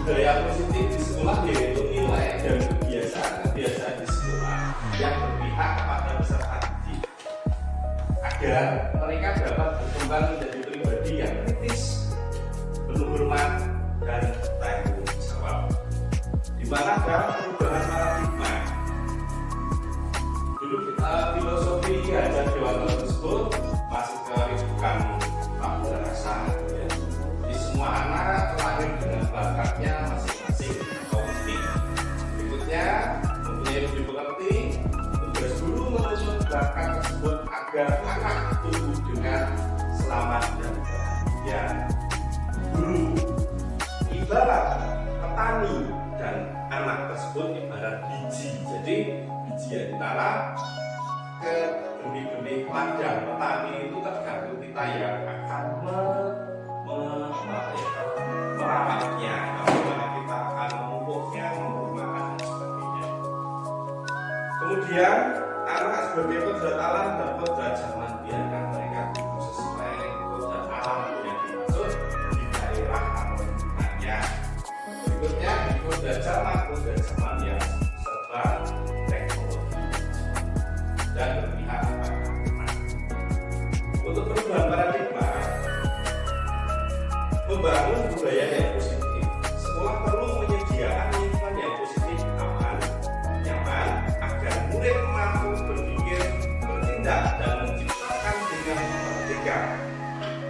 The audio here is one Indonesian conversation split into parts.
budaya positif di sekolah yaitu nilai dan kebiasaan-kebiasaan di sekolah yang berpihak kepada peserta didik agar mereka dapat berkembang menjadi pribadi yang kritis, penuh hormat dan tanggung jawab. Di mana dalam perubahan paradigma dulu filosofi Hajar Dewantara tersebut masih bukan tabula rasa ya. Jadi semua anak lahir dengan bakatnya masing-masing atau unik. Berikutnya mempunyai lebih mengerti tugas guru menuntut bakat tersebut agar anak tumbuh dengan selamat dan bahagia. Guru ibarat petani dan anak tersebut ibarat biji. Jadi biji yang ditanam ke benih-benih ladang petani itu tergantung kita yang akan merawatnya, bagaimana kita akan memupuknya, menggunakan dan sebagainya. Kemudian anak sebagai kodrat alam dan kodrat zaman, biarkan mereka tumbuh sesuai kodrat alam yang dimaksud di daerah atau lingkungannya. Berikutnya kodrat zaman yang serba teknologi dan berpihak kepada anak. Untuk perubahan paradigma, membangun budaya yang positif, sekolah perlu menyediakan lingkungan yang positif, aman, nyaman, agar murid mampu berpikir, bertindak, dan menciptakan dengan merdeka,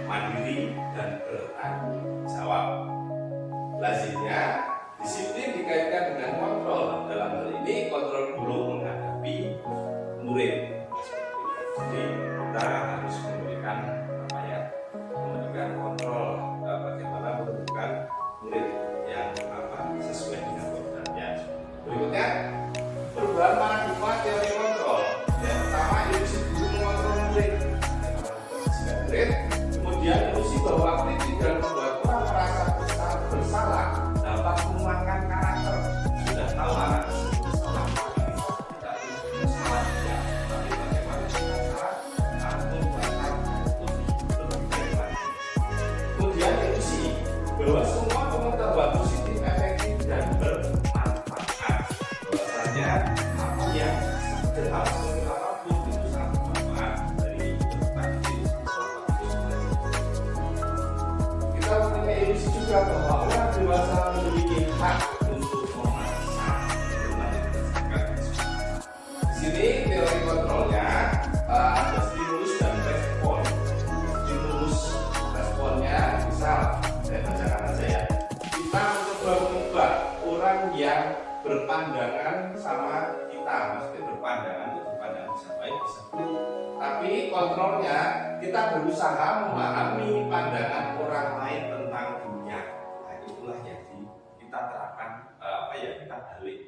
mandiri, dan bertanggung jawab. Lazimnya, disiplin dikaitkan dengan kontrol. Dalam hal ini, kontrol guru menghadapi murid. Jadi kita harus memberikan kontrol bagaimana menentukan murid yang sesuai dengan kodratnya. Berikutnya, perubahan paradigma teori kontrol. Yang pertama, ilusi guru mengontrol murid. Murid, kemudian ilusi bahwa kritik dan membuat orang merasa bersalah dapat melemahkan karakter. Sudah tahu anak salah, tidak salah ya, tapi bagaimana cara membuatkan kemudian ilusi bahwa semua pengetahuan positif, efektif, dan bermanfaat. Bahwasanya apa yang sederhana seperti apapun itu sangat bermanfaat dari perspektif. Kita mempunyai ilusi juga bahwa orang dewasa memiliki hak untuk memaksa berdasarkan di sini teori kontrolnya ada stimulus dan respon. Stimulus responnya misal saya bacakan aja ya, kita mencoba mengubah orang yang berpandangan sama kita, maksudnya berpandangan itu berpandangan bisa baik bisa buruk, tapi kontrolnya kita berusaha memahami pandangan orang lain tentang dunia. Nah itulah yang kita terapkan kita balik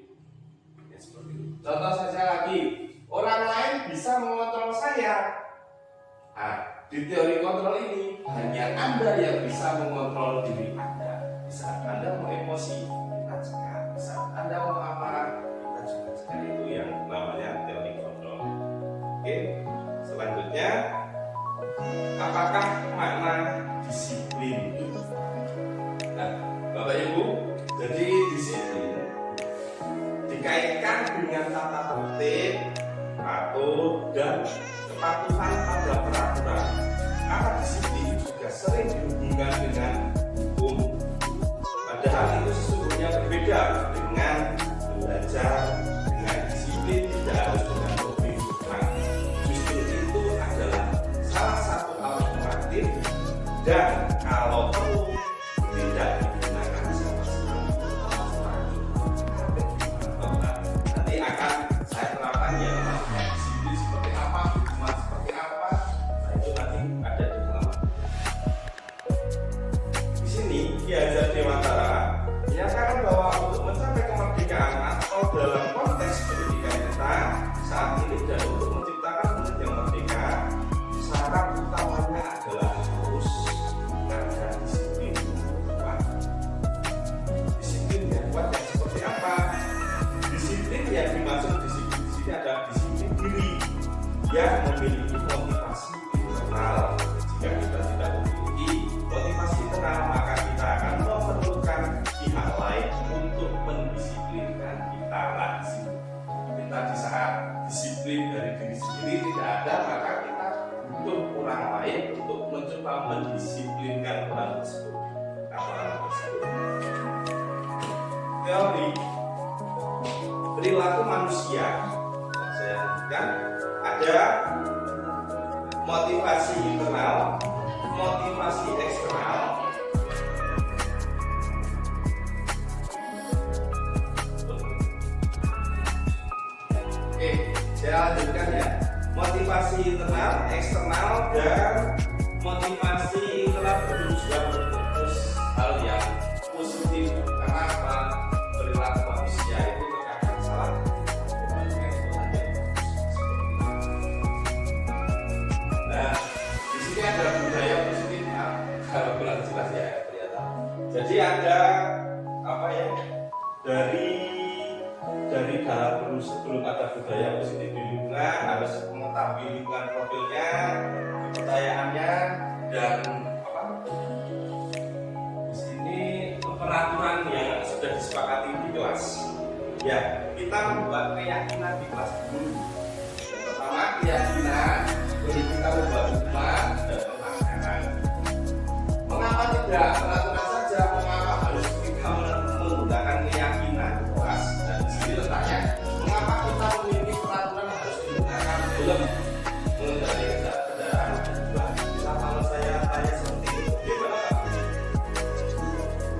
ya, seperti itu. Contoh saja lagi, orang lain bisa mengontrol saya. Nah, di teori kontrol ini hanya Anda yang bisa mengontrol diri Anda. Bisa Anda mau emosi, kita cegah. Bisa Anda mau amarah, kita juga cegah. Itu yang namanya teori kontrol. Oke, selanjutnya, apakah makna disiplin? Nah, Bapak Ibu, jadi disiplin dikaitkan dengan tata tertib, atur, dan kepatuhan pada peraturan. Karena disiplin juga sering dihubungkan dengan hukum. Padahal itu sesungguhnya berbeda dengan belajar. Dengan disiplin tidak harus dengan lebih kurang. Justru itu adalah salah satu alternatif dan kalau perlu tidak digunakan sama sekali. Nanti akan saya terapkan ya. Disiplin seperti apa, hukuman seperti apa. Nah itu nanti ada di halaman. Di sini Ki Hajar Dewantara menyatakan bahwa untuk mencapai kemerdekaan atau dalam konteks teori perilaku manusia. Saya lanjutkan. Ada motivasi internal, motivasi eksternal. Oke, saya lanjutkan ya. Motivasi internal, eksternal, dan motivasi internal bertujuan untuk hal yang positif. Kenapa? Perilaku manusia itu terkadang salah. Nah, di sini ada budaya positif. Kalau kurang jelas ya kelihatan. Jadi ada apa ya? Dari dalam sebelum ada budaya positif di lingkungan harus mengetahui lingkungan profilnya, kepercayaannya, dan apa? Di sini peraturan yang sudah disepakati di kelas. Ya, kita membuat keyakinan di kelas dulu. Yang pertama keyakinan, jadi kita membuat hikmah dan pelanggaran. Mengapa tidak peraturan saja? Mengapa harus kita menggunakan keyakinan di kelas? Dan di sini letaknya, mengapa kita memiliki peraturan harus menggunakan film mengendarai kendaraan? Bisa kalau saya tanya seperti itu, gimana Pak?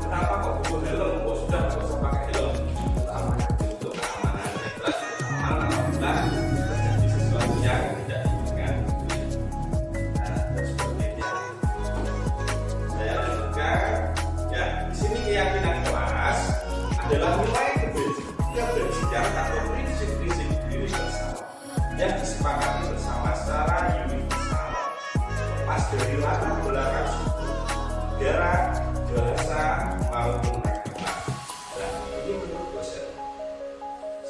Kenapa kok buku helm? Kok sudah bisa pakai helm? Utamanya untuk keamanan yang jelas, keamanan apabila terjadi sesuatu yang tidak diinginkan. Nah, dan sebagainya. Saya lanjutkan. Ya, di sini keyakinan kelas adalah nilai kebencian atau prinsip-prinsip universal yang disepakati bersama secara universal, lepas dari latar belakang suku, negara, bahasa maupun agama. Dan ini menurut dosen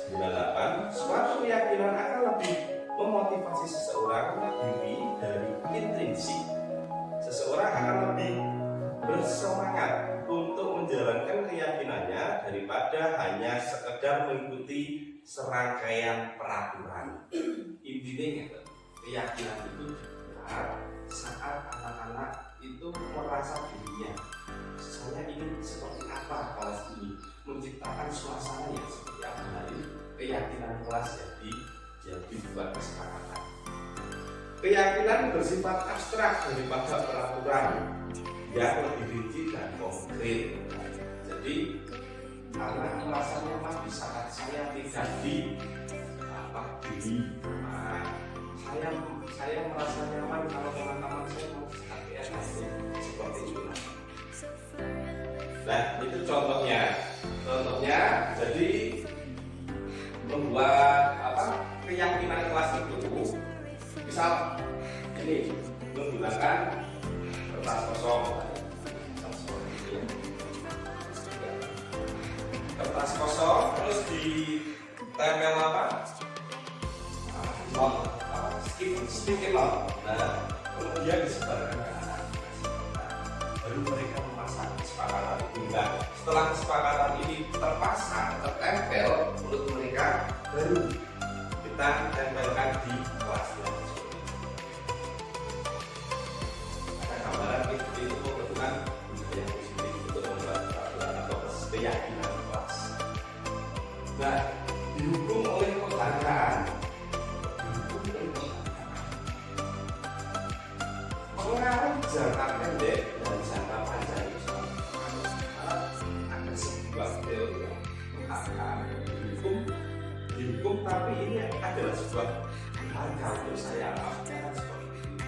98, suatu keyakinan akan lebih memotivasi seseorang diri dari intrinsik. Seseorang akan lebih bersemangat untuk menjalankan keyakinannya daripada hanya sekedar mengikuti serangkaian peraturan. Intinya keyakinan itu benar saat anak-anak itu merasa dirinya, saya ingin seperti apa kelas ini, menciptakan suasana yang seperti apa. Jadi keyakinan kelas jadi dibuat kesepakatan. Keyakinan bersifat abstrak daripada peraturan yang lebih rinci dan konkret. Jadi anak merasa nyaman di saat saya tidak diri. Saya merasa nyaman kalau teman-teman saya mau KPS seperti itu. Nah, itu contohnya. Jadi membuat keyakinan kelas itu, misal ini menggunakan kertas kosong, terus ditempel stick not. Nah, kemudian disebarkan ke anak. Baru mereka memasang kesepakatan itu. Nah, setelah kesepakatan ini terpasang, tertempel menurut mereka, baru kita tempelkan di kelasnya. Ada gambaran itu kebetulan budaya positif untuk membuat peraturan atau keyakinan kelas. Nah, dihukum oleh penghargaan. Pengaruh jangka pendek dan jangka panjang itu ada sebuah teori yang akan dihukum, tapi ini adalah sebuah harga untuk saya lakukan seperti ini.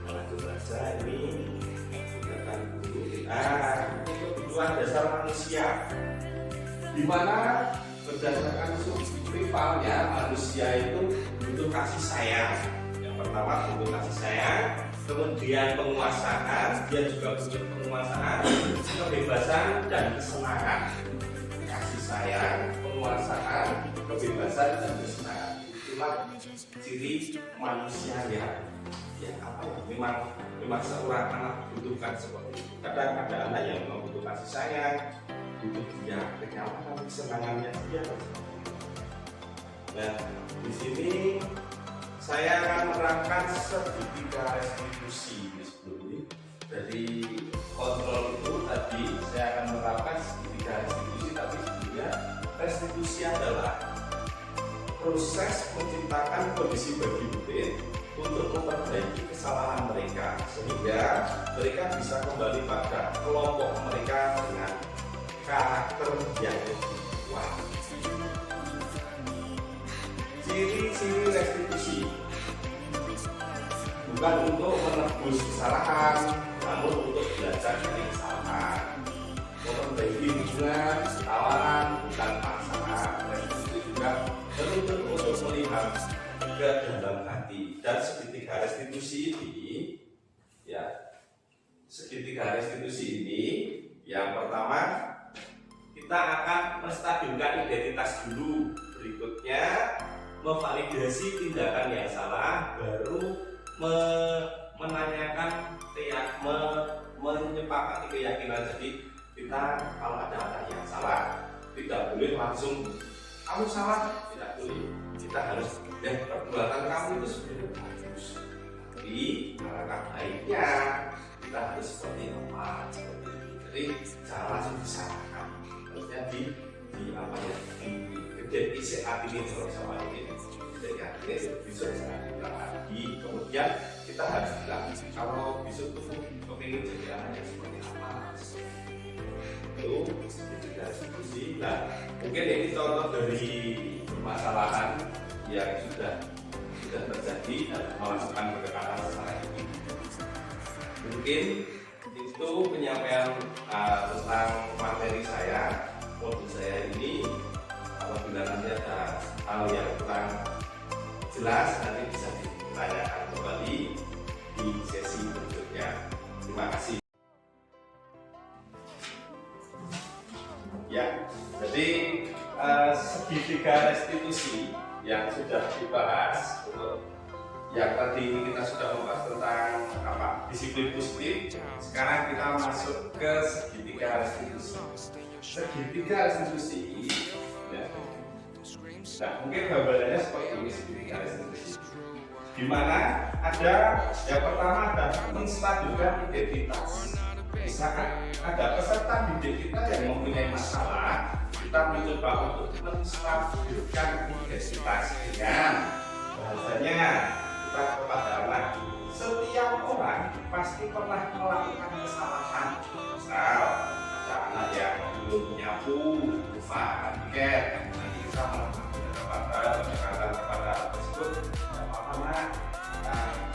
Lanjut saja ini gunakan dulu. Ini kebutuhan dasar manusia, di mana berdasarkan survivalnya manusia itu butuh kasih sayang. Pertama butuh kasih sayang, kemudian penguasaan, dia juga butuh penguasaan, kebebasan dan kesenangan. Kasih sayang, penguasaan, kebebasan dan kesenangan, itulah ciri manusia memang seorang anak butuhkan seperti itu. Kadang ada anak yang memang butuh kasih sayang, butuh dia kenyamanan, kesenangannya dia. Nah, di sini saya akan menerapkan segitiga restitusi sebelum ini. Dari kontrol itu tadi saya akan menerapkan segitiga restitusi adalah proses menciptakan kondisi bagi murid untuk memperbaiki kesalahan mereka sehingga mereka bisa kembali pada kelompok mereka dengan karakter yang lebih kuat. Ciri-ciri restitusi bukan untuk menebus kesalahan, namun untuk belajar dari kesalahan. Memperbaiki hubungan, tawaran, bukan paksaan. Restitusi juga menuntut untuk melihat ke dalam hati. Dan segitiga restitusi ini, ya, segitiga restitusi ini, yang pertama kita akan menstabilkan identitas dulu. Berikutnya memvalidasi tindakan yang salah, baru menanyakan menyepakati keyakinan. Jadi kita kalau ada yang salah tidak boleh langsung kamu salah, tidak boleh. Kita harus perbuatan kamu itu sebenarnya bagus, tapi alangkah baiknya kita harus seperti apa, seperti itu. Jadi jangan langsung disalahkan, harusnya di apa ya, di saat ini kalau sama ini jadi akhirnya bisa dilakukan lagi. Kemudian kita harus bilang kalau besok tuh kepingin jadi anak yang seperti apa, itu tidak diskusi. Nah, mungkin ini contoh dari permasalahan yang sudah terjadi dan melakukan pendekatan secara ini. Mungkin itu penyampaian tentang materi saya, modul saya ini. Apabila nanti ada hal yang kurang jelas, nanti bisa ditanyakan kembali di sesi berikutnya. Terima kasih. Ya, jadi segitiga restitusi yang sudah dibahas, yang tadi kita sudah membahas tentang disiplin positif. Sekarang kita masuk ke segitiga restitusi. Segitiga restitusi, ya. Nah, mungkin gambarannya seperti ini segitiga restitusi. Di mana ada yang pertama ada menstabilkan identitas. Misalkan ada peserta didik kita yang mempunyai masalah, kita mencoba untuk menstabilkan identitas dengan bahasanya kita kepada anak. Setiap orang pasti pernah melakukan kesalahan. Misal ada anak yang belum menyapu, lupa tiket, nanti kita melakukan pendekatan kepada tersebut. Tidak apa-apa nak,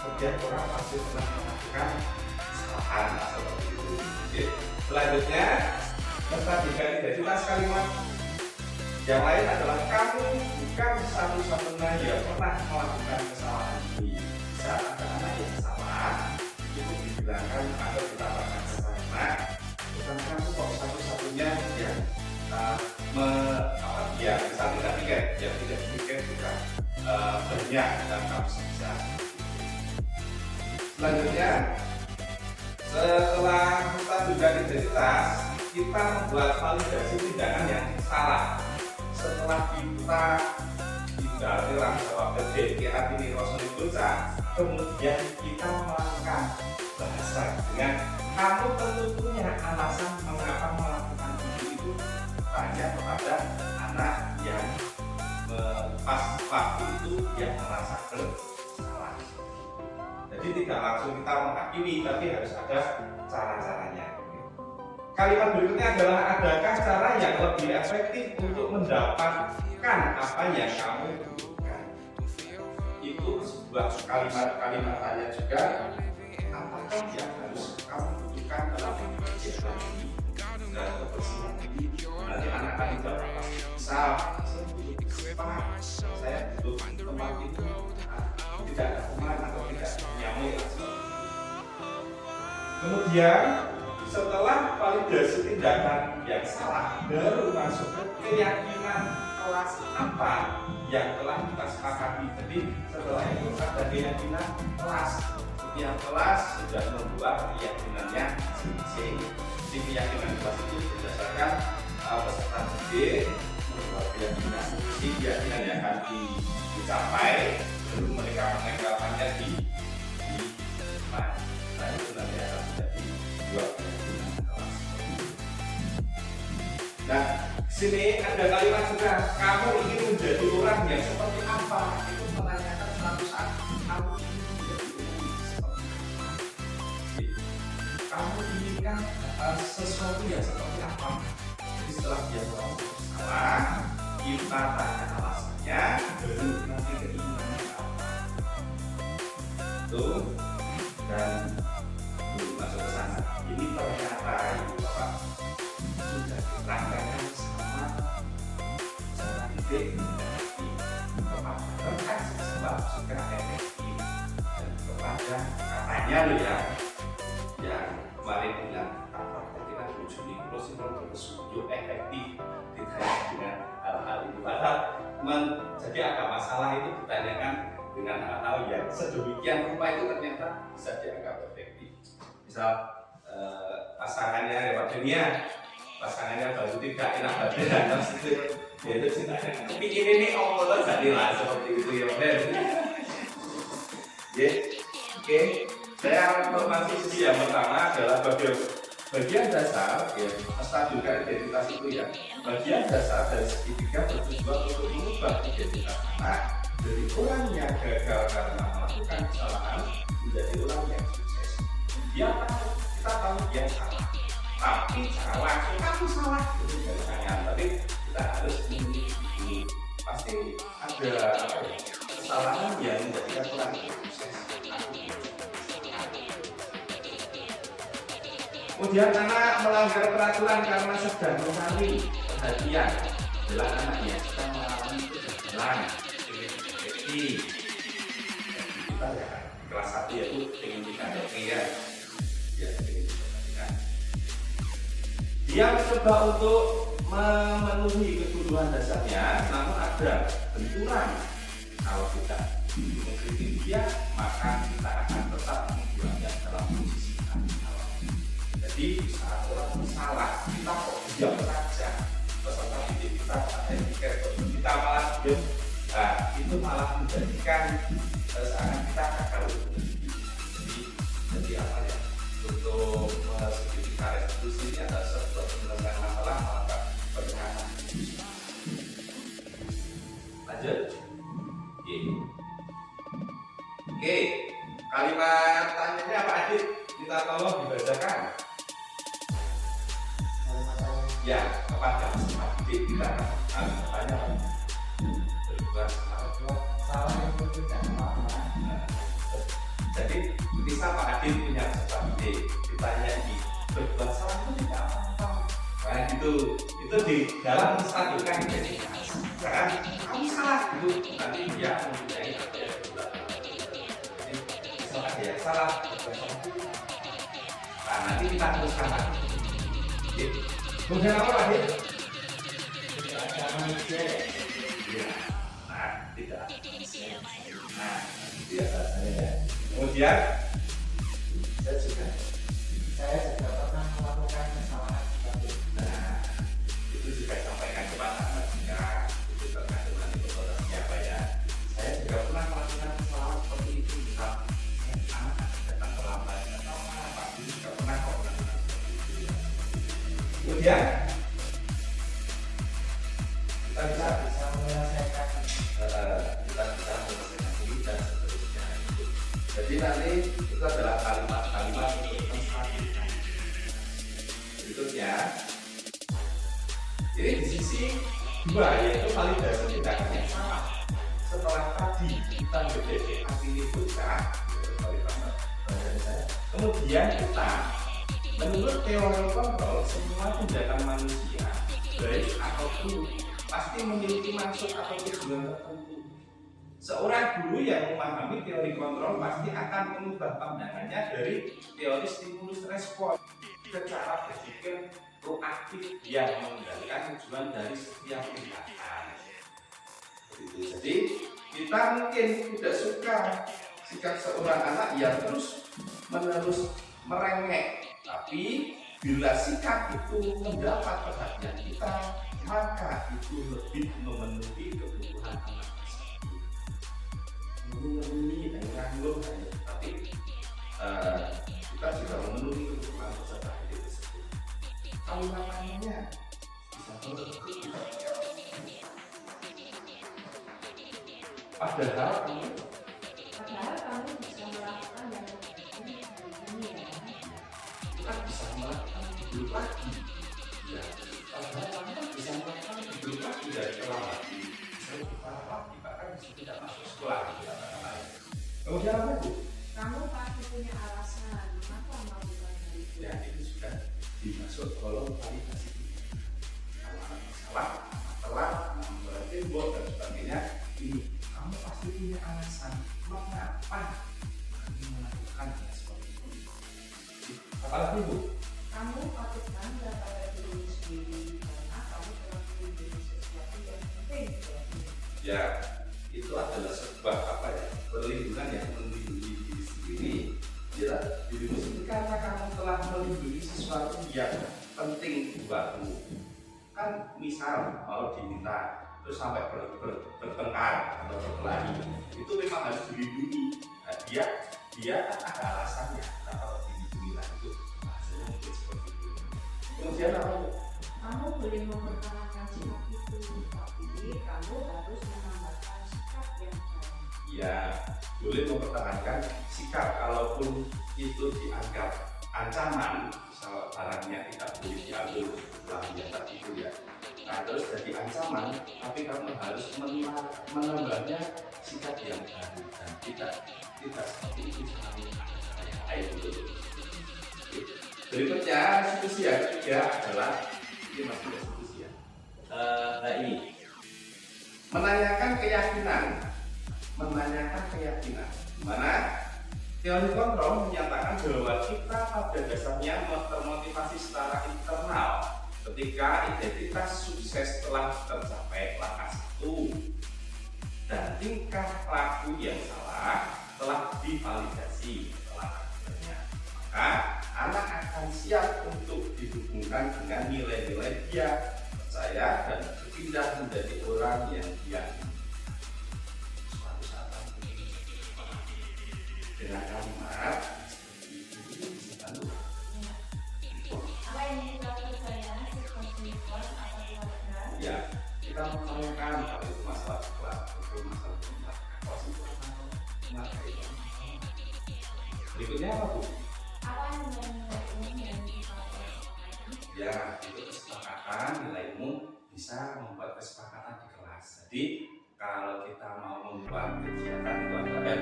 setiap orang pasti pernah melakukan kesalahan seperti itu. Selanjutnya, menstabilkan identitas kalimat yang lain adalah kamu bukan satu-satunya yang pernah melakukan kesalahan ini. Saat ada anak yang salah, itu dibilangkan atau ditambahkan kesalahan. Bukan kamu kok satu-satunya yang misalnya tidak tiket, yang tidak tiket juga banyak dan kamu bisa. Selanjutnya, setelah menstabilkan identitas, kita membuat validasi tindakan yang salah. Setelah kita tidak jawab kira ini Rasul dosa, kemudian kita melakukan bahasa dengan kamu tentu punya alasan mengapa melakukan itu. Tanya kepada anak yang pas waktu itu yang merasa bersalah. Jadi tidak langsung kita menghakimi, tapi harus ada cara-caranya. Kalimat berikutnya adalah adakah cara yang lebih efektif untuk mendapatkan apa yang kamu butuhkan? Itu sebuah kalimat tanya juga. Apakah yang harus kamu butuhkan dalam kegiatan ini dan kebersihan ini? Nanti anak akan menjawab apa? Misal, saya butuh spa, saya butuh tempat itu tidak ada kuman atau tidak nyamuk. Kemudian setelah validasi tindakan yang salah, baru masuk ke keyakinan kelas apa yang telah kita sepakati. Jadi setelah itu ada keyakinan kelas. Setiap kelas sudah membuat keyakinannya masing-masing. Di keyakinan kelas itu berdasarkan peserta didik membuat keyakinan yang akan dicapai, lalu mereka menempelkannya di mana. Nah, itu nanti akan menjadi dua keyakinan kelas. Nah, sini ada kalimat juga, kamu ingin menjadi orang yang seperti apa? Itu menanyakan suatu saat kamu ingin menjadi orang yang seperti apa? Kamu inginkan sesuatu yang seperti apa? Jadi setelah dia tahu salah, kita tanya alasannya, baru nanti keinginannya apa. Tuh, dan belum masuk ke sana. Ini ternyata itu Bapak sudah diterangkan sama cara ide kepada sebab suka efektif dan kepada katanya loh ya, yang kemarin bilang apa tadi kan ujungnya terus efektif ditanya dengan hal-hal itu. Padahal jadi agak masalah itu ditanyakan dengan hal-hal yang sedemikian rupa itu ternyata bisa dianggap efektif. Misal pasangannya lewat dunia, pasangannya baru tidak enak badan, terus itu ya itu ceritanya. Tapi ini Allah jadilah seperti itu ya Ben. Oke, saya masih sisi yang pertama adalah bagian dasar ya, stadium identitas itu ya. Bagian dasar dari segitiga bertujuan untuk mengubah identitas anak dari orang yang gagal karena melakukan kesalahan menjadi orang yang sukses. Kita tahu dia salah, tapi cara langsung aku salah itu jangan. Tapi kita harus ini pasti ada kesalahan yang menjadikan orang sukses. Kemudian anak melanggar peraturan karena sedang mencari perhatian adalah anak yang sedang mengalami kegagalan. Jadi kita ya kelas 1 yaitu ingin dikandalkan ya, dia mencoba untuk memenuhi kebutuhan dasarnya, namun ada benturan. Kalau kita mengkritik dia, maka kita akan tetap membuatnya dalam posisi awal. Jadi saat orang salah, kita kok diam saja. Peserta didik kita ada pikir kita malah diam. Nah, itu malah menjadikan seakan kita gagal. Jadi apa ya? Untuk segitiga restitusi ini ada sebuah penyelesaian masalah maka pernyataan. Lanjut. Oke. Kalimat tanyanya apa Adit? Kita tolong dibacakan. Ya, kepada Adit kita harus bertanya. Salah yang berbeda apa? Jadi bisa Pak Adit punya sebuah ide, ditanya ini berbuat salah itu tidak apa-apa. Nah gitu, itu di dalam menstabilkan identitas. Jangan kamu salah itu nanti dia mempunyai apa yang berbeda. Jadi misalkan dia salah, nah nanti kita teruskan lagi. Kemudian apa lagi? Jangan cek. Nah tidak. Nah dia ya. Kemudian saya juga pernah melakukan kesalahan seperti itu. Nah, itu juga sampaikan kepada anak jika itu terkait dengan informasi apa ya. Saya juga pernah melakukan kesalahan seperti itu. Misal anak datang terlambat atau apa, itu juga pernah melakukan seperti itu. Kemudian kita bisa menyelesaikan ini dan seterusnya. Jadi nanti itu adalah kalimat-kalimat untuk menstabilkan. Berikutnya, ini di sisi 2 yaitu validasi tindakan yang salah. Setelah tadi kita mendeteksi ini bocah, kemudian kita menurut teori kontrol semua tindakan manusia baik atau buruk pasti memiliki maksud atau tujuan tertentu. Seorang guru yang memahami teori kontrol pasti akan mengubah pandangannya dari teori stimulus respon ke cara berpikir proaktif yang mengendalikan tujuan dari setiap tindakan. Jadi kita mungkin tidak suka sikap seorang anak yang terus menerus merengek, tapi bila sikap itu mendapat perhatian kita, maka itu lebih memenuhi kebutuhan anak. Memenuhi rangkul, tapi kita juga memenuhi kebutuhan peserta didik tersebut. Kalimatnya bisa Padahal kamu bisa melakukan yang ini ya. itu kan bisa melakukan dulu lagi. Ya, padahal kamu kan bisa melakukan dulu lagi dari lagi. Saya bukan lagi, bahkan bisa tidak masuk sekolah gitu kata-kata. Kemudian apa itu? Kamu pasti punya alasan mengapa melakukan hal itu. Ya, itu sudah dimaksud kolom validasi. Kalau ada masalah, telat, berarti dan sebagainya, ini kamu pasti punya alasan mengapa kamu melakukan hal seperti itu. Apalagi Bu? Kamu patut bangga pada diri sendiri karena kamu telah menjadi sesuatu yang penting buat diri. Ya, itu adalah sebuah perlindungan yang melindungi diri sendiri. Ya, dirimu sendiri karena kamu telah melindungi sesuatu yang penting buatmu. Kan misal mau diminta terus sampai bertengkar atau berkelahi, itu memang harus dilindungi. Nah, dia ada alasannya kalau dilindungi lah itu hasilnya mungkin seperti itu. Kemudian apa? Kamu boleh mempertahankan sikap itu, tapi kamu harus menambahkan sikap yang baik. Ya, boleh mempertahankan sikap kalaupun itu dianggap ancaman, misal barangnya tidak boleh diambil lagi yang tadi itu ya. Nah, terus jadi ancaman, tapi kamu harus menambahnya sikap yang baru dan tidak seperti itu selalu air betul. Berikutnya diskusi yang ketiga adalah ini masih diskusi ya. Nah ini menanyakan keyakinan, mana teori kontrol menyatakan bahwa kita pada dasarnya termotivasi secara internal ketika identitas sukses telah tercapai langkah 1 dan tingkah laku yang salah telah divalidasi setelah akhirnya, maka anak akan siap untuk dihubungkan dengan nilai-nilai dia percaya dan berpindah menjadi orang yang dia suatu saat nanti. Dengan kalimat seperti ini bisa bantu. Apa yang kita percaya seperti atau keluarga? Ya, kita menanyakan kalau itu masalah kelas, itu masalah kelas, kelas itu masalah itu. Berikutnya apa Bu? Apa nilai-nilai umum yang kita percaya? Ya, itu kesepakatan nilai umum bisa membuat kesepakatan di kelas. Jadi kalau kita mau membuat kegiatan itu ada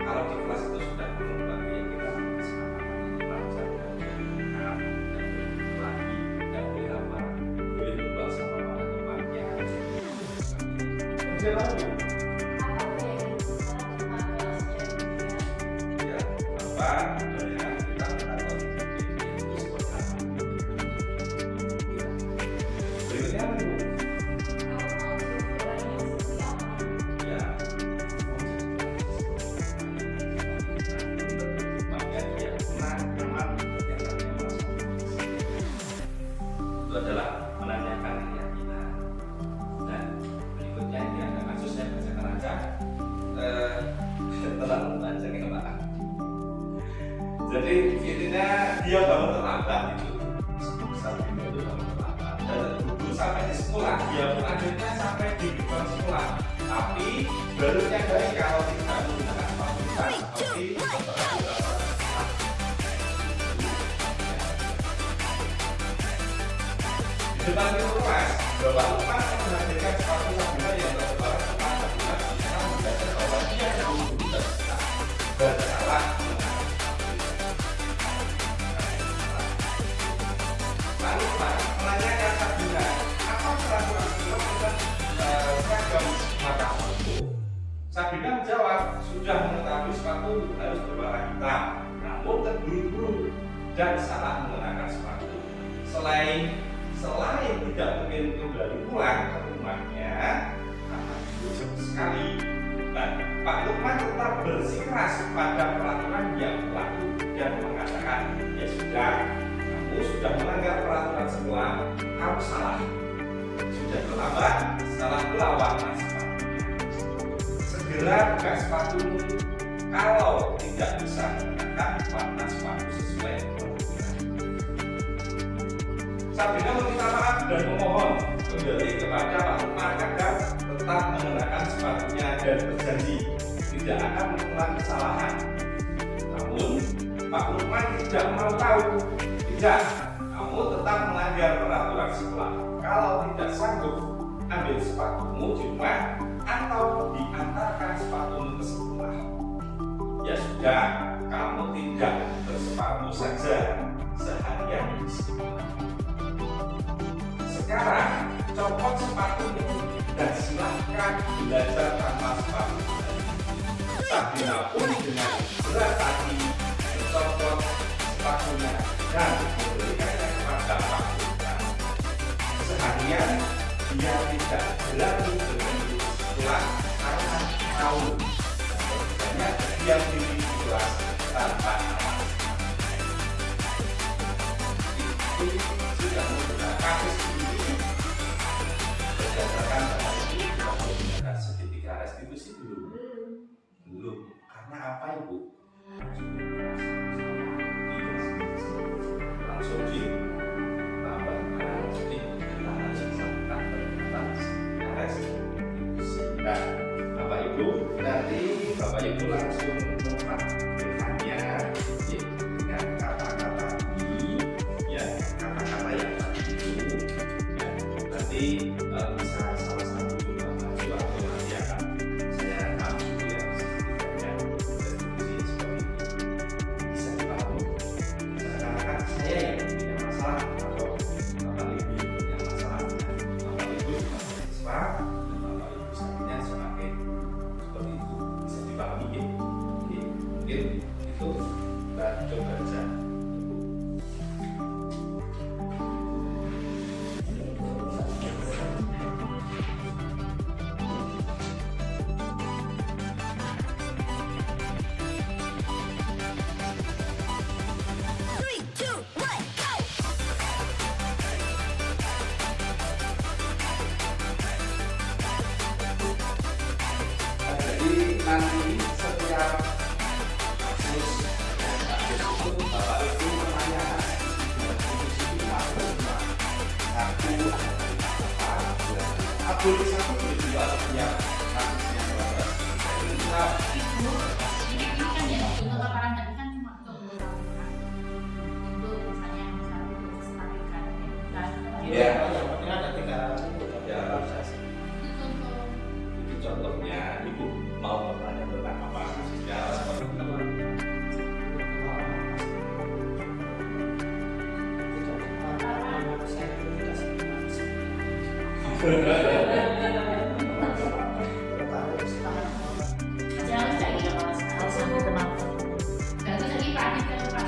kalau di kelas itu sudah membuat kita kesepakatan ini belajar dan lagi tidak boleh apa boleh berbuat sama orang temannya. Kemudian apa? Ya, apa? Itu adalah menanyakan keyakinan. Dan berikutnya ini ada kasus saya bacakan aja tentang membaca Pak. Jadi intinya dia bangun terlambat itu saat itu bangun terlambat dan dulu sampai di sekolah dia pun akhirnya sampai di depan sekolah, tapi baru nyadari kalau tidak menggunakan fasilitas seperti di depan itu kelas bahwa Lukas menghadirkan sepatu tabungan yang tersebar kepada Lukas bisa membaca bahwa dia belum bisa bersalah. Lalu menanyakan tabungan apa peraturan sekolah dengan seragam mata sepatu. Sabina menjawab sudah mengetahui sepatu harus berwarna hitam, namun terburu-buru dan salah mengenakan sepatu. Selain tidak mungkin kembali pulang ke rumahnya karena busuk sekali. Dan Pak Lukman tetap bersikeras pada peraturan yang berlaku dan mengatakan ya sudah, kamu sudah melanggar peraturan sekolah, kamu salah. Sudah terlambat, salah pula warna sepatu. Segera buka sepatumu kalau tidak bisa menggunakan warna sepatu sesuai peraturan. Sabina meminta maaf dan memohon kepada Pak Lukman agar tetap mengenakan sepatunya dan berjanji tidak akan mengulangi kesalahan. Namun Pak Lukman tidak mau tahu. Tidak, kamu tetap melanggar peraturan sekolah. Kalau tidak sanggup, ambil sepatumu di rumah atau diantarkan sepatumu ke sekolah. Ya sudah, kamu tidak bersepatu saja seharian di sekolah. Sekarang copot sepatumu dan silahkan belajar tanpa sepatu. Sabrina pun dengan berat hati mencopot sepatunya dan memberikannya kepada Pak Lukman. Seharian dia tidak berani berhenti sekolah karena tahu banyak yang diri di kelas tanpa alasan. Itu sudah menggunakan restitusi. Berdasarkan data itu sudah menggunakan segitiga restitusi belum. Karena apa Ibu? Langsung ditambahkan restitusi. Nah, Bapak Ibu, nanti Bapak Ibu langsung mempraktikkannya dengan kata-kata ini, ya kata-kata yang tadi itu, ya nanti bisa salah satu maju atau nanti akan saya rekam ya setidaknya restitusi seperti ini bisa dipahami. Karena saya yang punya masalah atau Bapak Ibu punya masalah, Bapak Ibu sebagai siswa dan Bapak Ibu sebenarnya sebagai seperti itu bisa dipahami ya. Mungkin itu kita coba aja. Jadi nanti setiap kasus itu Bapak Ibu menanyakan restitusi maksudnya satu boleh satu boleh dua atau yang kasusnya berapa? Jadi kita Ini kan ya untuk paparan tadi kan cuma untuk misalnya yang satu statikan Iya. Yang penting ada 3 Ya. Itu contohnya Ibu mau bertanya tentang apa kasusnya seperti itu. Jangan jadi harus aku kenal. Dan itu jadi Pak Adi ke Pak.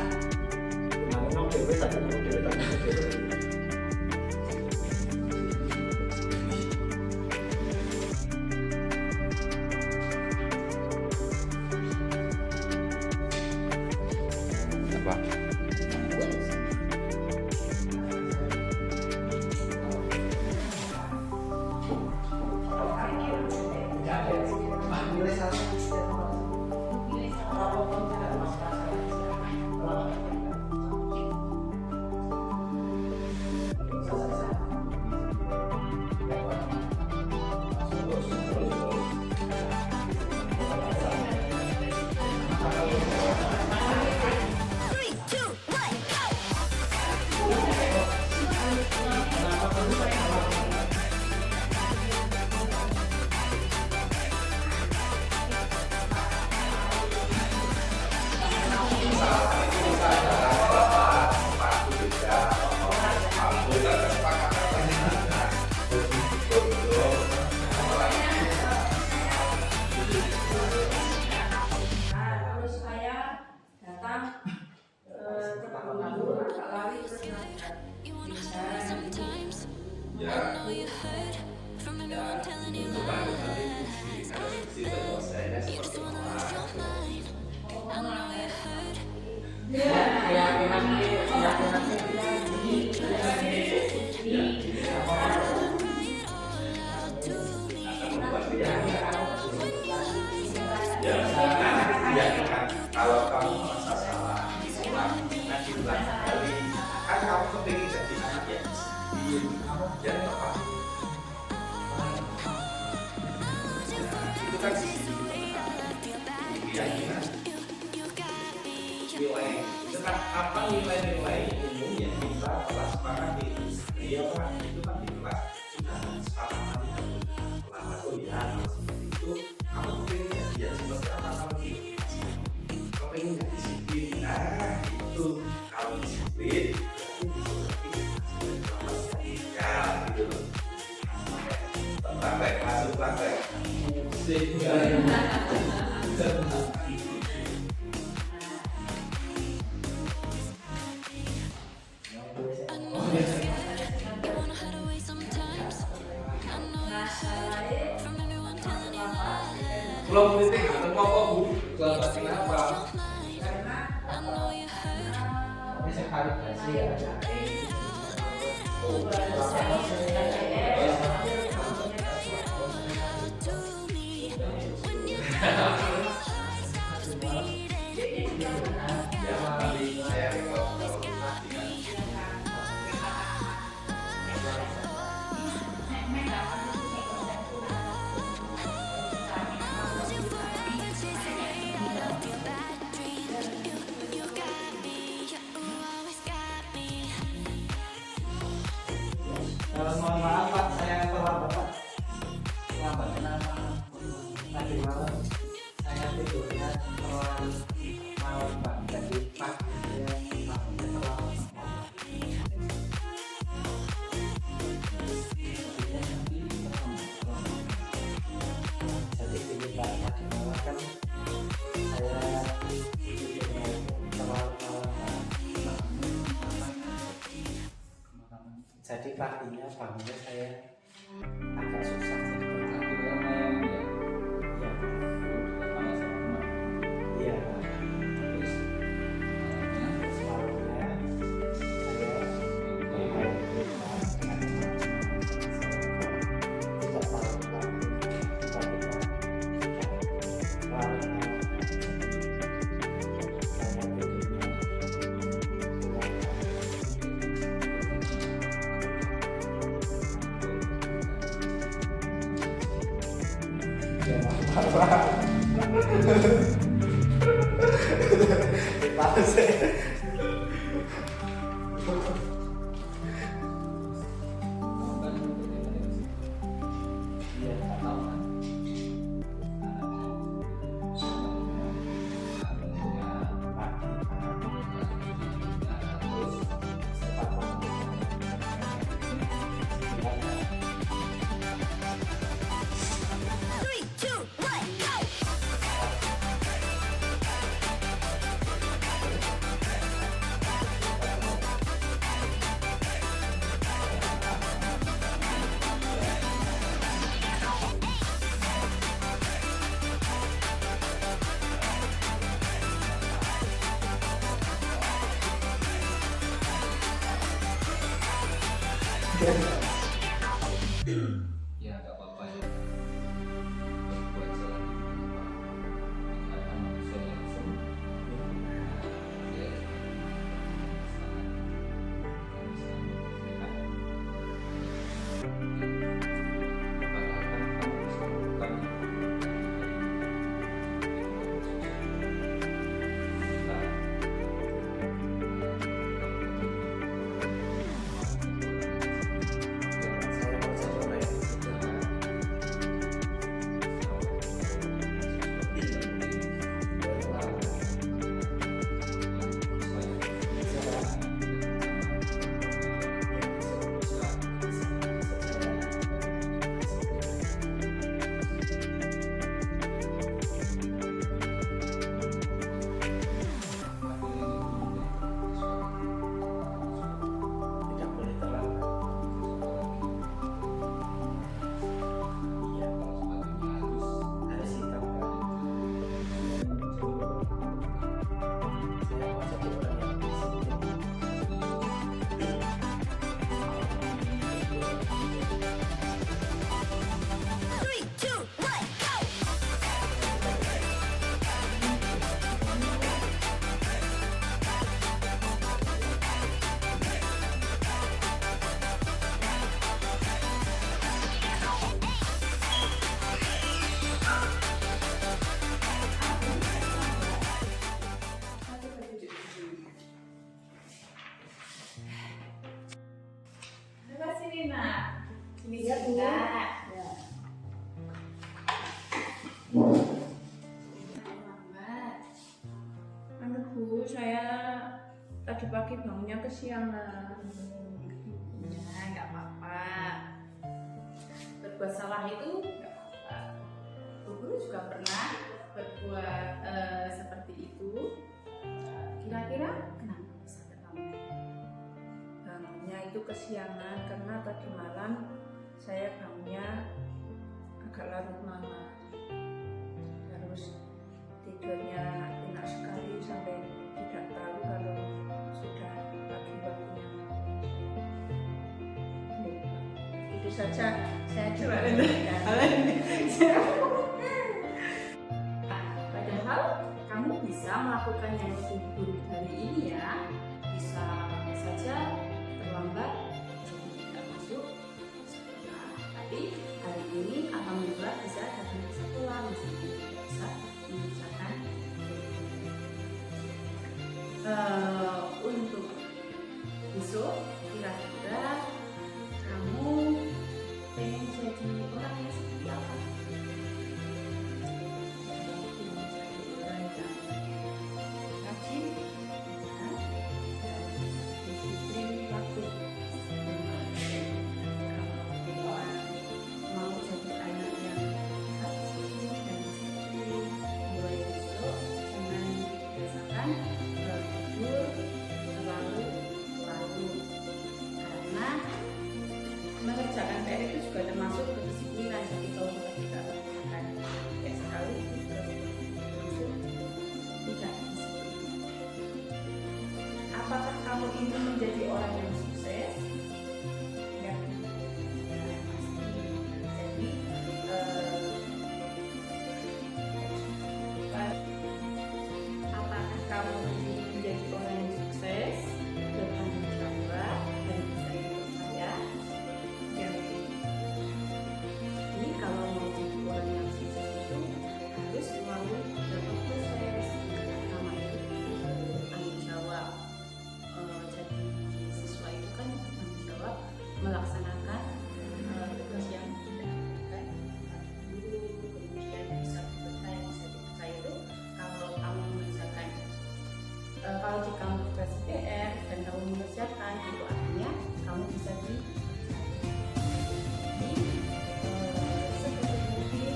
Kalau kamu merasa salah, diulang, nanti ulang kembali. Kan kamu kepingin jadi anak yang disiplin, jangan apa. apa nilai-nilai umum yang kita telah sepakati? Iya Pak, itu kan di kelas sudah sepakati selama kuliah seperti itu. Kamu pengennya dia seperti apa kalau di kamu pengen nggak disiplin? Nah itu kalau disiplin berarti ya gitu loh. Praktek masuk praktek musik belum titik ketemu apa Bu? Selamat kenapa? Ini sekali kasih ya. Ya nanti saya record kalau nanti kan. Mohon maaf Pak, saya terlambat Pak. Terlambat kenapa? Tadi malam saya tidurnya terlalu malam Pak. Jadi pagi saya bangunnya terlambat. Jadi ini Pak, tadi malam kan saya tidurnya terlalu malam. Jadi paginya bangunnya saya agak susah. Iya. Semalamnya saya bermain gitar tidak tahu tiba-tiba saya tidurnya Ya nggak apa-apa ya, berbuat salah karena manusia langsung ya saya mau jadi orang yang Ini Iya, Bu. cerita. Ya. Lambat. Anu Bu, saya tadi pagi bangunnya kesiangan. Ya, nggak apa-apa. Berbuat salah itu nggak apa-apa. Bu Guru juga pernah berbuat seperti itu. Kira-kira kenapa bisa terlambat? Bangunnya itu kesiangan karena tadi malam saya bangunnya agak larut malam. Terus tidurnya enak sekali sampai tidak tahu kalau sudah pagi waktunya. Itu saja saya coba Padahal kamu bisa melakukan yang lebih buruk dari ini ya. Bisa saja terlambat jadi tidak masuk sekolah. Tapi hari ini alhamdulillah bisa datang ke sekolah meskipun tidak bisa mengerjakan untuk besok kira-kira kamu pengen jadi orang yang seperti apa? rajin dan disiplin waktu. Mau jadi anak yang rajin dan disiplin, mulai besok jangan dibiasakan tidur terlalu karena mengerjakan PR itu juga termasuk kedisiplinan. Jadi kalau kita tidak mengerjakan PR sekali itu sudah termasuk tidak disiplin. Apakah kamu ingin menjadi orang yang sukses? Ya, pasti. Jadi apakah kamu ingin menjadi orang yang sukses, bertanggung jawab dan bisa dipercaya? Ya. Jadi kalau mau jadi orang yang sukses itu harus melalui beberapa proses. Pertama itu bertanggung jawab. Jadi siswa itu kan bertanggung jawab melaksanakan tugas yang tidak diberikan guru, kemudian bisa dipercaya itu kalau kamu mengerjakan kalau jika kamu tugas PR dan kamu mengerjakan itu artinya kamu bisa di seperti mungkin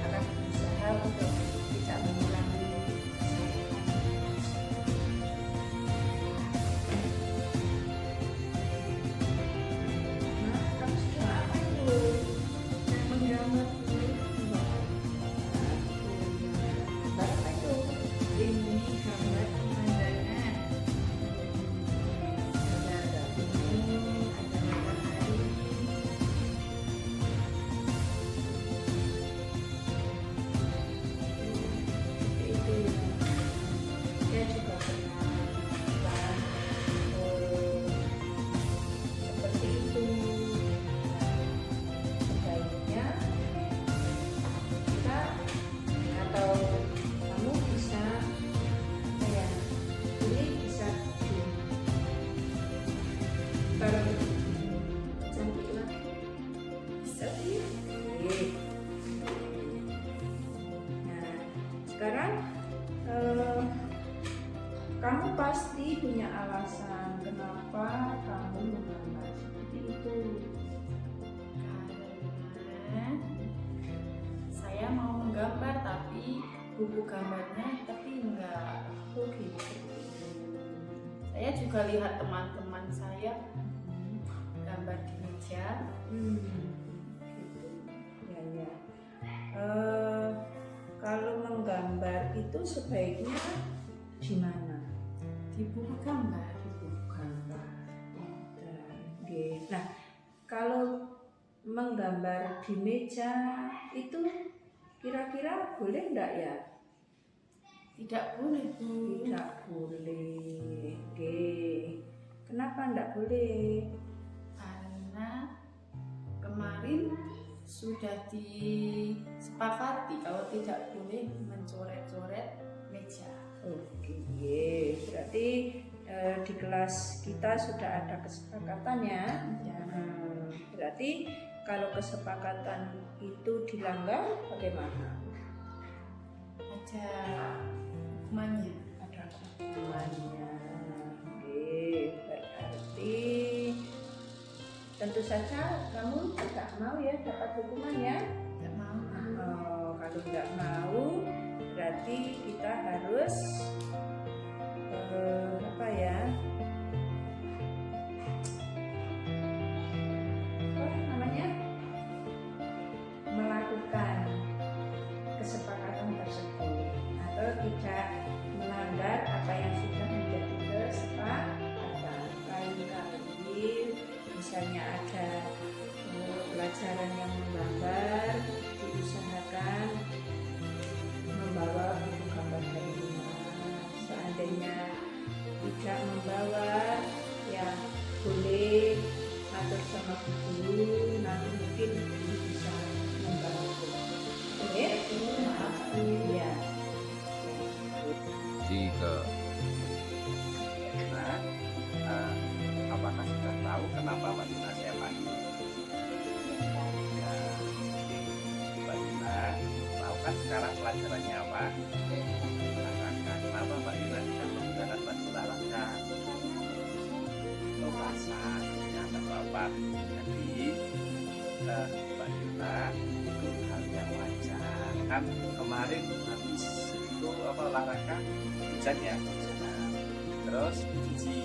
akan berusaha untuk tidak mengulangi Nah, kamu sudah apa itu? Menggambar dulu. Apa itu? ini gambar pemandangan. Ada gunung, ada matahari. Itu saya juga pernah melakukan seperti itu. Sebaiknya kita atau kamu bisa apa ya, ini bisa cantik lah, bisa sih. Nah, sekarang kamu pasti punya alasan kenapa kamu menggambar seperti itu. Karena saya mau menggambar tapi buku gambarnya tapi enggak gitu. Saya juga lihat teman-teman saya gambar di meja. Gitu. Ya, ya. Kalau menggambar itu sebaiknya di mana? Di buku gambar. Di buku gambar. Nah, kalau menggambar di meja itu kira-kira boleh enggak ya? Tidak boleh, Bu. Tidak boleh. Oke. Kenapa enggak boleh? Karena kemarin sudah disepakati kalau tidak boleh mencoret-coret meja. Oke, berarti di kelas kita sudah ada kesepakatannya. Ya. Berarti kalau kesepakatan itu dilanggar bagaimana? Ada hukumannya. Ada hukumannya. Oke, berarti tentu saja kamu tidak mau ya dapat hukuman ya. Tidak mau. Kalau nggak mau berarti kita harus apa ya? Apa namanya? Melakukan kesepakatan tersebut atau tidak melanggar apa yang sudah menjadi kesepakatan. Lain kali misalnya ada pelajaran yang menggambar, diusahakan membawa buku gambar dari rumah. Seandainya tidak membawa, ya boleh atur sama guru, nanti mungkin guru bisa membawa buku. Oke? Maaf. Iya. Jika Nah, apakah sudah tahu kenapa Mbak Yuna saya panggil? Ya, Mbak Yuna tahu kan sekarang pelajarannya apa? Laraka. Kenapa Mbak Yuna tidak menggunakan baju laraka? Lepasan, ya nggak apa-apa. Jadi Mbak Yuna itu hal yang wajar. Kan kemarin habis itu apa laraka hujan ya, terus dicuci,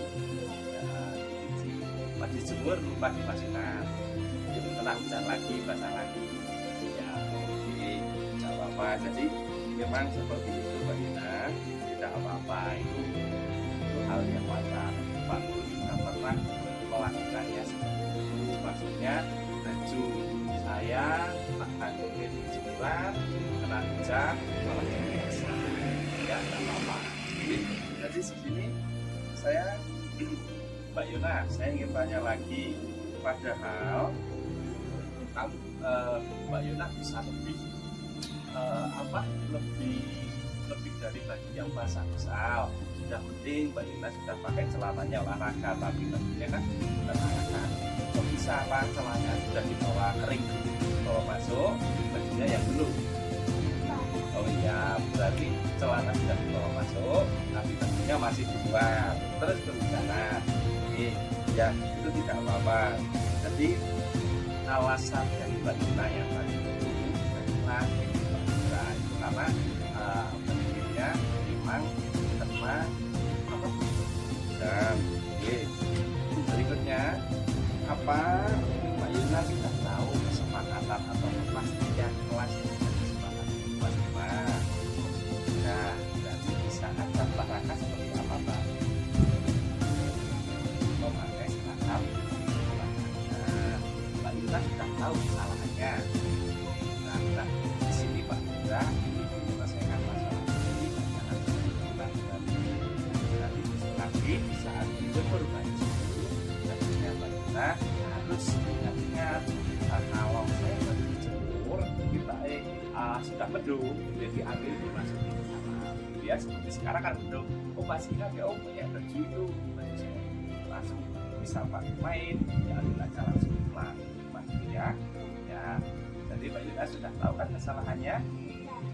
pas dijemur lupa dimasukkan, jadi kena hujan lagi, basah lagi. Ya, oke, nggak apa-apa. Jadi memang seperti itu Mbak Yuna, tidak apa-apa, itu hal yang wajar. Pak Guru juga pernah melakukannya seperti itu. Maksudnya baju saya tak kandungin di jemuran, kena hujan, malah biasa. Ya, nggak apa-apa. Jadi segini saya Mbak Yuna, saya ingin tanya lagi, padahal Mbak Yuna bisa lebih lebih dari baju yang basah. Misal sudah penting Mbak Yuna sudah pakai celananya olahraga, tapi bajunya kan olahraga. Kok bisa apa celananya sudah dibawa kering, dibawa masuk, bajunya yang belum? Oh iya, berarti celana sudah dibawa masuk, tapi bajunya masih di luar, terus kehujanan. Ya itu tidak apa-apa. Jadi alasan dari Mbak Yuna yang tadi itu karena pendidikannya memang karena apa? Dan berikutnya apa Mbak Yuna sudah tahu kesepakatan atau kepastian kelas yang sudah disepakati kelas 5. Nah, berarti bisa ada olahraga seperti apa Pak? Memakai seragam olahraga. Mbak Yuna sudah tahu kesalahannya. Nah, di sini Pak Yuna menyelesaikan masalah ini jangan nanti lagi saat dijemur baju bajunya Mbak Yuna harus ingat-ingat kalau saya baru dijemur kita sudah mendung jadi ambil dimasukin ke kamar. Ya seperti sekarang kan mendung. Oh masih ingat ya, punya baju itu baju saya langsung bisa Pak main, ya ambil aja langsung pulang ya. Jadi Mbak Yuna sudah tahu kan kesalahannya.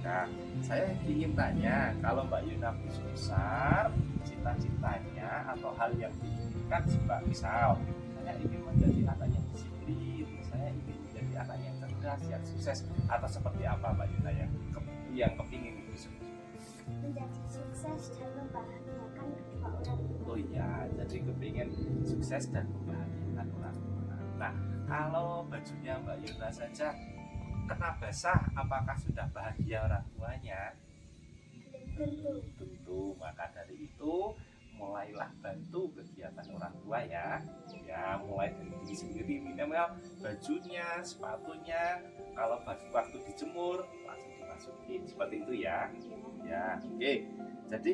Nah, saya ingin tanya, kalau Mbak Yuna besar, cita-citanya atau hal yang diinginkan, misal saya ingin menjadi anak yang disiplin, saya ingin menjadi anak yang cerdas, yang sukses, atau seperti apa Mbak Yuna yang kepingin itu? Menjadi sukses dan membahagiakan kedua orang tua. Oh iya, jadi kepingin sukses dan membahagiakan orang tua. Nah, kalau bajunya Mbak Yuna saja kena basah, apakah sudah bahagia orang tuanya? Tentu. Maka dari itu mulailah bantu kegiatan orang tua ya. Ya, mulai dari diri sendiri, minimal bajunya, sepatunya, kalau waktu dijemur langsung dimasukin seperti itu ya. Ya, oke. Jadi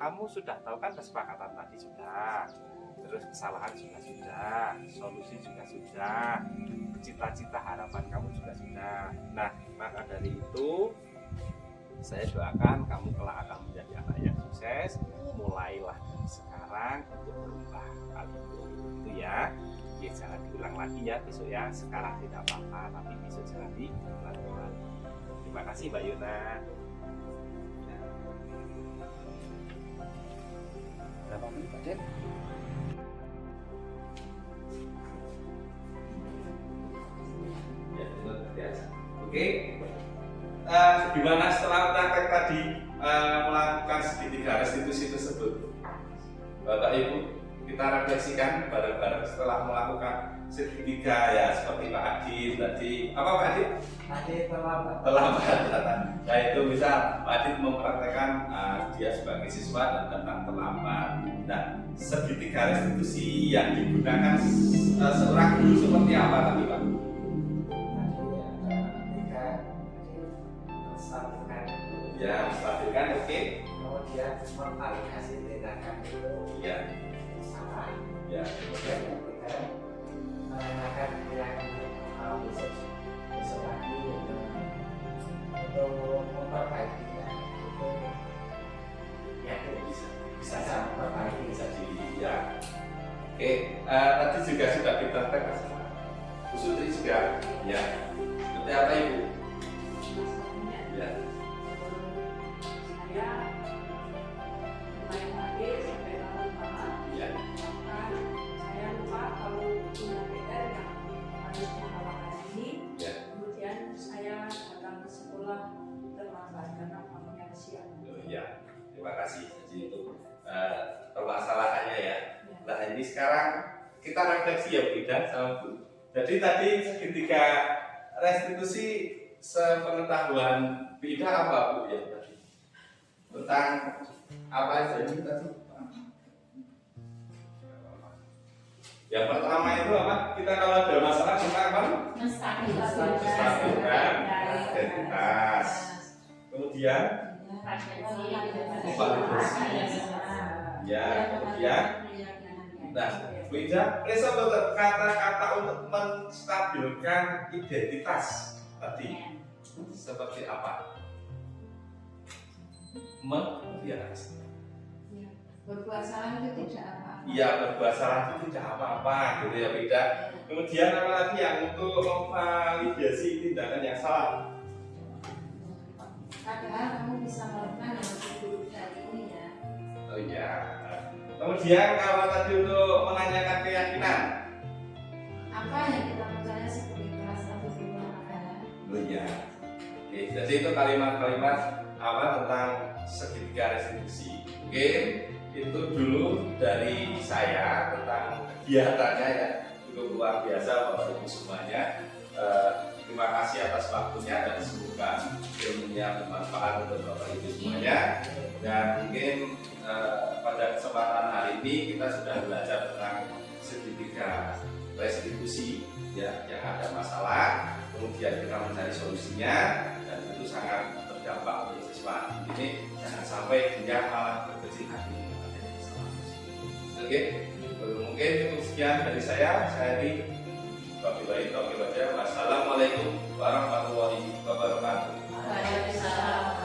kamu sudah tahu kan kesepakatan tadi sudah, terus kesalahan juga sudah, solusi juga sudah, cita-cita harapan kamu juga sudah. Nah, maka dari itu saya doakan kamu kelak akan menjadi anak yang sukses, mulailah dari sekarang untuk berubah hal itu ya. Ya jangan diulang lagi ya besok ya. Sekarang tidak apa-apa, tapi besok jangan diulang lagi. Terima kasih Mbak Yuna. Berapa menit Pak Den? Ya, luar biasa. Oke. Gimana setelah praktek tadi melakukan segitiga restitusi tersebut? Bapak Ibu, kita refleksikan bareng-bareng setelah melakukan segitiga ya seperti Pak Adit tadi. Apa Pak Adit? Tadi terlambat. Terlambat. Nah itu misal Pak Adit mempraktekkan dia sebagai siswa dan datang terlambat. Nah segitiga restitusi yang digunakan seorang guru seperti apa tadi Pak? Ya, menstabilkan, oke. Kemudian memvalidasi tindakan itu salah. Ya. Kemudian ketiga menanyakan yang besok lagi untuk memperbaikinya itu ya bisa memperbaiki Bisa di ya. Oke, tadi juga sudah kita tes Bu Sutri juga. Ya. Seperti apa Ibu? Ya. Saya lumayan tadi sampai lama. Ya. Saya lupa kalau punya PR yang harus dilakukan ini. Ya. Kemudian saya datang ke sekolah terlambat karena bangunnya siang. Ya. Terima kasih. Jadi itu permasalahannya ya. Nah ini sekarang kita refleksi ya Bu Ida sama Bu. Jadi tadi segitiga restitusi sepengetahuan Bu Ida apa Bu ya tadi? Tentang apa aja ini tadi? Yang pertama itu apa? Kita kalau ada masalah tentang apa? Menstabilkan identitas. Kemudian memvalidasi. Ya, kemudian. Nah, Bu Ida, bisa betul kata-kata untuk menstabilkan identitas tadi seperti apa? Berbuat salah itu tidak apa-apa. Iya, berbuat salah itu tidak apa-apa, gitu ya Bu Ida. Kemudian apa lagi yang untuk memvalidasi tindakan yang salah? Padahal kamu bisa melakukan yang lebih buruk dari ini ya. Oh iya. Kemudian kalau tadi untuk menanyakan keyakinan. Apa yang kita percaya sebagai kelas satu firman Allah. Oh iya. Oke, jadi itu kalimat-kalimat apa tentang segitiga restitusi. Oke, itu dulu dari saya tentang kegiatannya ya. Cukup luar biasa Bapak Ibu semuanya. Terima kasih atas waktunya dan semoga ilmunya bermanfaat untuk Bapak Ibu semuanya. Dan mungkin pada kesempatan hari ini kita sudah belajar tentang segitiga restitusi ya, yang ada masalah, kemudian kita mencari solusinya, dan itu sangat berdampak untuk siswa. Ini jangan sampai dia malah berkecil hati. Oke, mungkin cukup sekian dari saya. Ini Wassalamualaikum warahmatullahi wabarakatuh. Waalaikumsalam.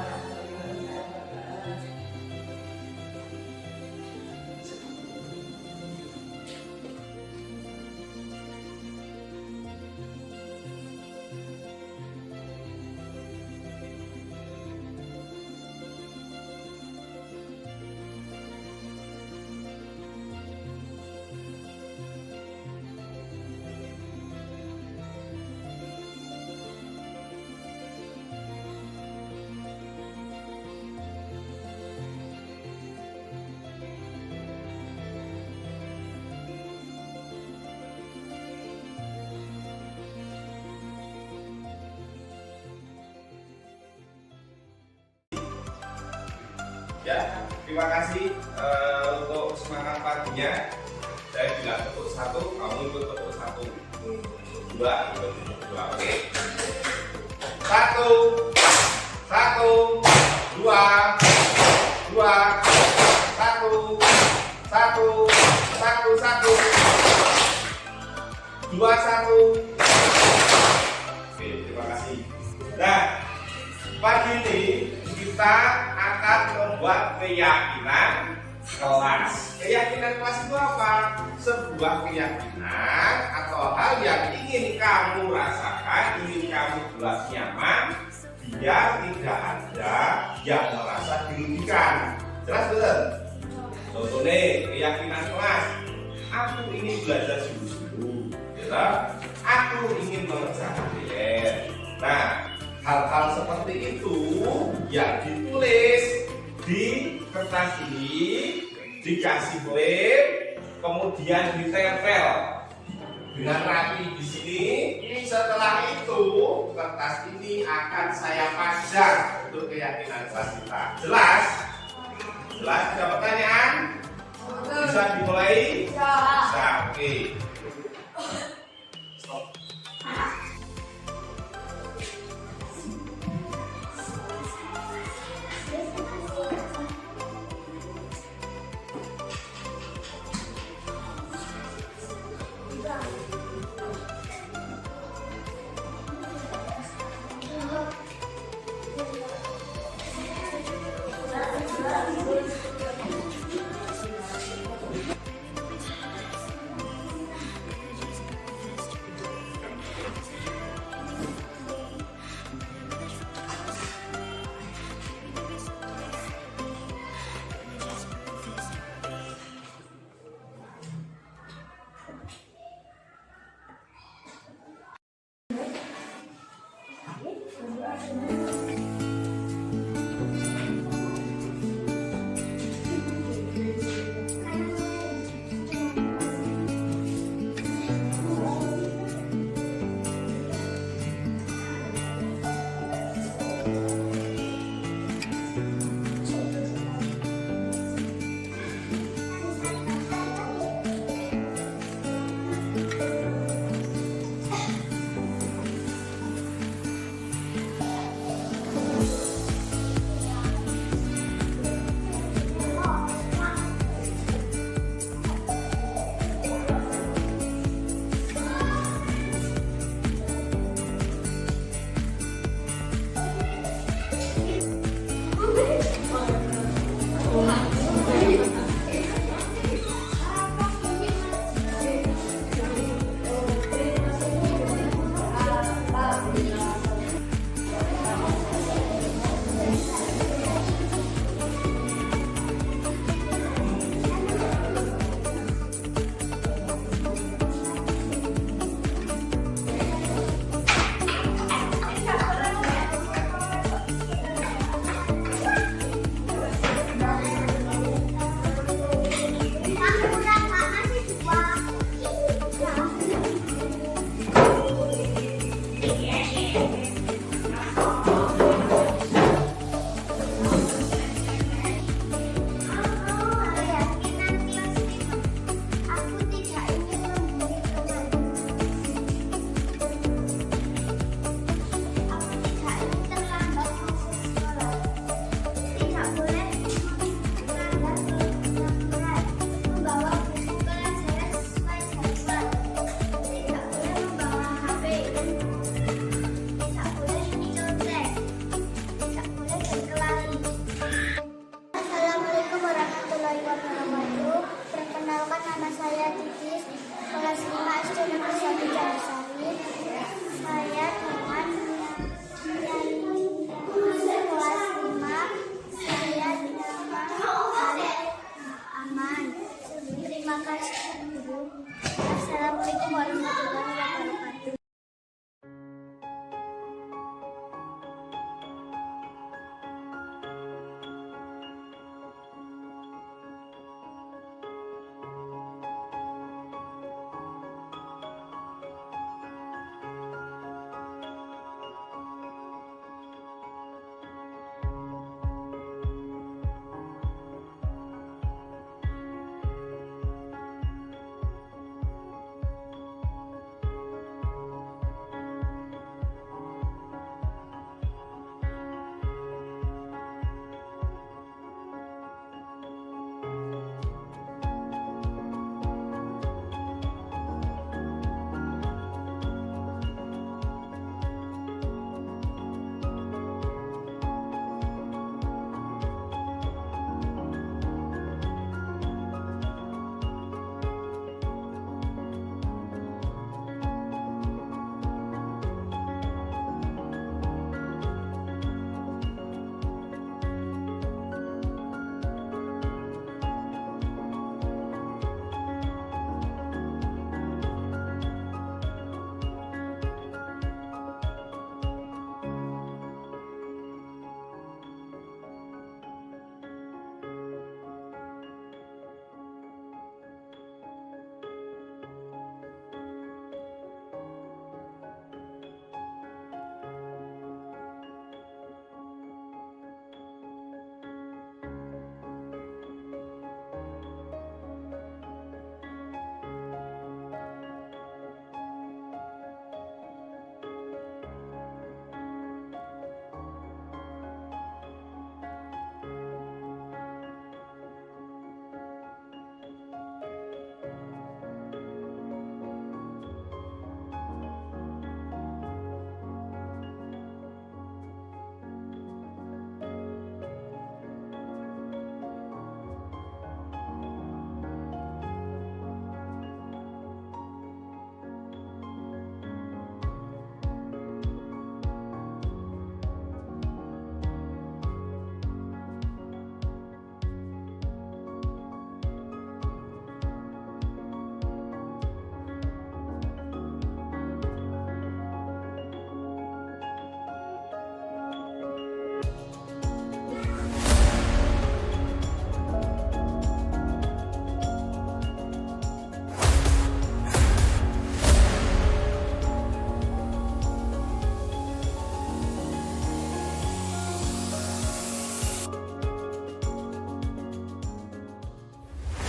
Ya, terima kasih untuk semangat paginya. Saya bilang betul satu, kamu ikut betul satu. Dua, ikut dua. Oke. Satu, dua, satu, dua, satu. Oke, terima kasih. Nah, pagi ini kita akan membuat keyakinan kelas. Keyakinan kelas itu apa? Sebuah keyakinan atau hal yang ingin kamu rasakan, ingin kamu buat nyaman, biar tidak ada yang merasa dirugikan. Jelas betul? Contoh nih, keyakinan kelas. Aku ingin belajar sungguh-sungguh, ya. Aku ingin mengerjakan PR. Nah, hal-hal seperti itu yang ditulis di kertas ini, dikasih lem, kemudian ditempel dengan rapi di sini. Setelah itu kertas ini akan saya pajang untuk keyakinan kelas kita. Jelas? Jelas? Ada pertanyaan? Bisa dimulai? Bisa. Oke. Kelas 5 SD Negeri 1 Jalasari. Saya